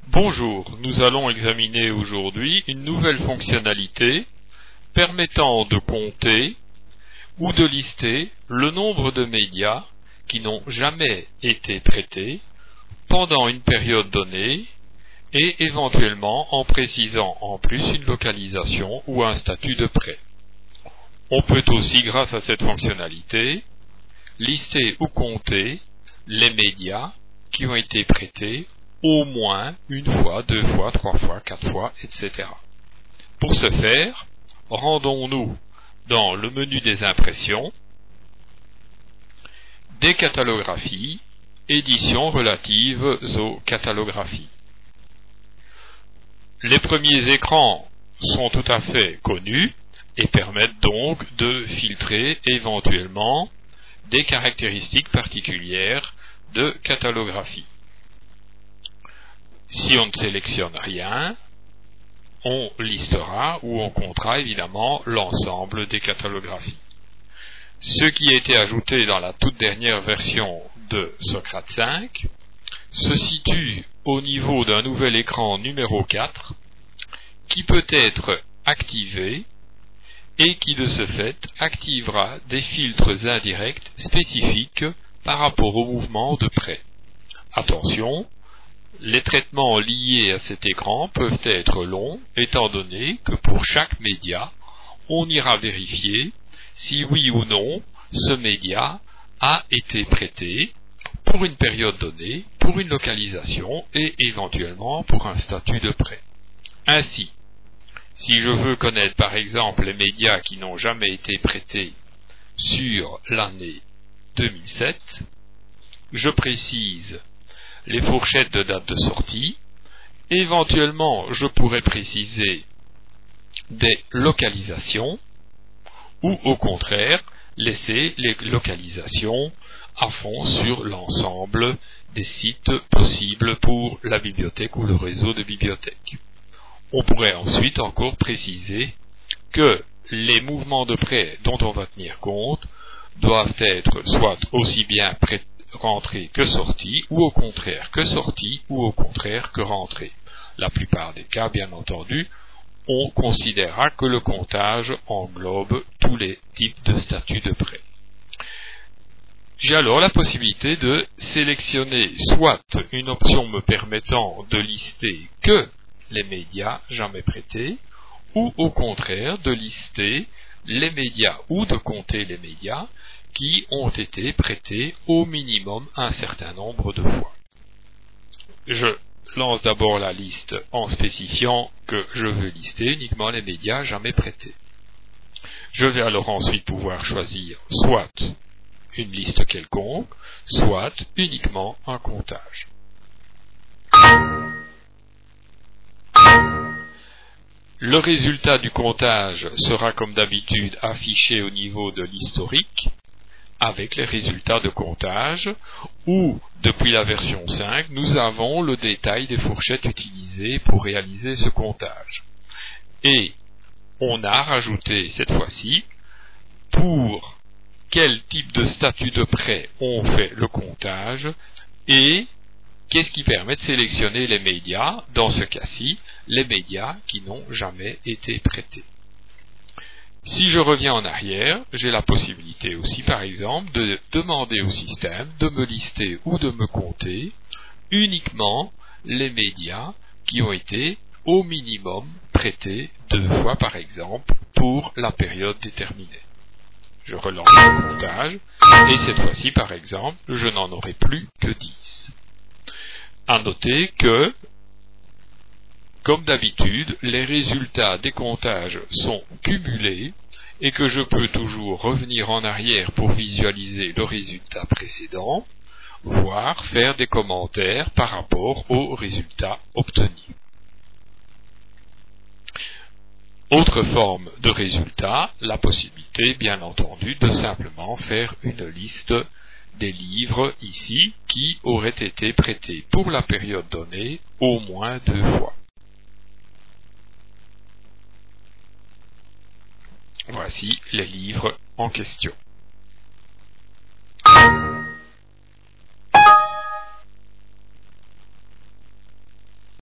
Bonjour, nous allons examiner aujourd'hui une nouvelle fonctionnalité permettant de compter ou de lister le nombre de médias qui n'ont jamais été prêtés pendant une période donnée et éventuellement en précisant en plus une localisation ou un statut de prêt. On peut aussi, grâce à cette fonctionnalité, lister ou compter les médias qui ont été prêtés au moins une fois, deux fois, trois fois, quatre fois, etc. Pour ce faire, rendons-nous dans le menu des impressions, des catalographies, éditions relatives aux catalographies. Les premiers écrans sont tout à fait connus et permettent donc de filtrer éventuellement des caractéristiques particulières de catalographie. Si on ne sélectionne rien, on listera ou on comptera évidemment l'ensemble des catalographies. Ce qui a été ajouté dans la toute dernière version de Socrate 5 se situe au niveau d'un nouvel écran numéro 4 qui peut être activé et qui de ce fait activera des filtres indirects spécifiques par rapport au mouvement de près. Attention, les traitements liés à cet écran peuvent être longs, étant donné que pour chaque média, on ira vérifier si oui ou non ce média a été prêté pour une période donnée, pour une localisation et éventuellement pour un statut de prêt. Ainsi, si je veux connaître par exemple les médias qui n'ont jamais été prêtés sur l'année 2007, je précise les fourchettes de date de sortie. Éventuellement, je pourrais préciser des localisations ou au contraire, laisser les localisations à fond sur l'ensemble des sites possibles pour la bibliothèque ou le réseau de bibliothèques. On pourrait ensuite encore préciser que les mouvements de prêt dont on va tenir compte doivent être soit aussi bien rentrés que sortis, ou au contraire que sortis, ou au contraire que rentrés. La plupart des cas, bien entendu, on considérera que le comptage englobe tous les types de statuts de prêt. J'ai alors la possibilité de sélectionner soit une option me permettant de lister que les médias jamais prêtés, ou au contraire de lister les médias ou de compter les médias qui ont été prêtés au minimum un certain nombre de fois. Je lance d'abord la liste en spécifiant que je veux lister uniquement les médias jamais prêtés. Je vais alors ensuite pouvoir choisir soit une liste quelconque, soit uniquement un comptage. Le résultat du comptage sera comme d'habitude affiché au niveau de l'historique avec les résultats de comptage où, depuis la version 5, nous avons le détail des fourchettes utilisées pour réaliser ce comptage. Et on a rajouté cette fois-ci pour quel type de statut de prêt on fait le comptage et qu'est-ce qui permet de sélectionner les médias, dans ce cas-ci, les médias qui n'ont jamais été prêtés. Si je reviens en arrière, j'ai la possibilité aussi, par exemple, de demander au système de me lister ou de me compter uniquement les médias qui ont été au minimum prêtés 2 fois, par exemple, pour la période déterminée. Je relance le comptage, et cette fois-ci, par exemple, je n'en aurai plus que 10. À noter que, comme d'habitude, les résultats des comptages sont cumulés et que je peux toujours revenir en arrière pour visualiser le résultat précédent, voire faire des commentaires par rapport au résultat obtenu. Autre forme de résultat, la possibilité, bien entendu, de simplement faire une liste des livres ici qui auraient été prêtés pour la période donnée au moins 2 fois. Voici les livres en question.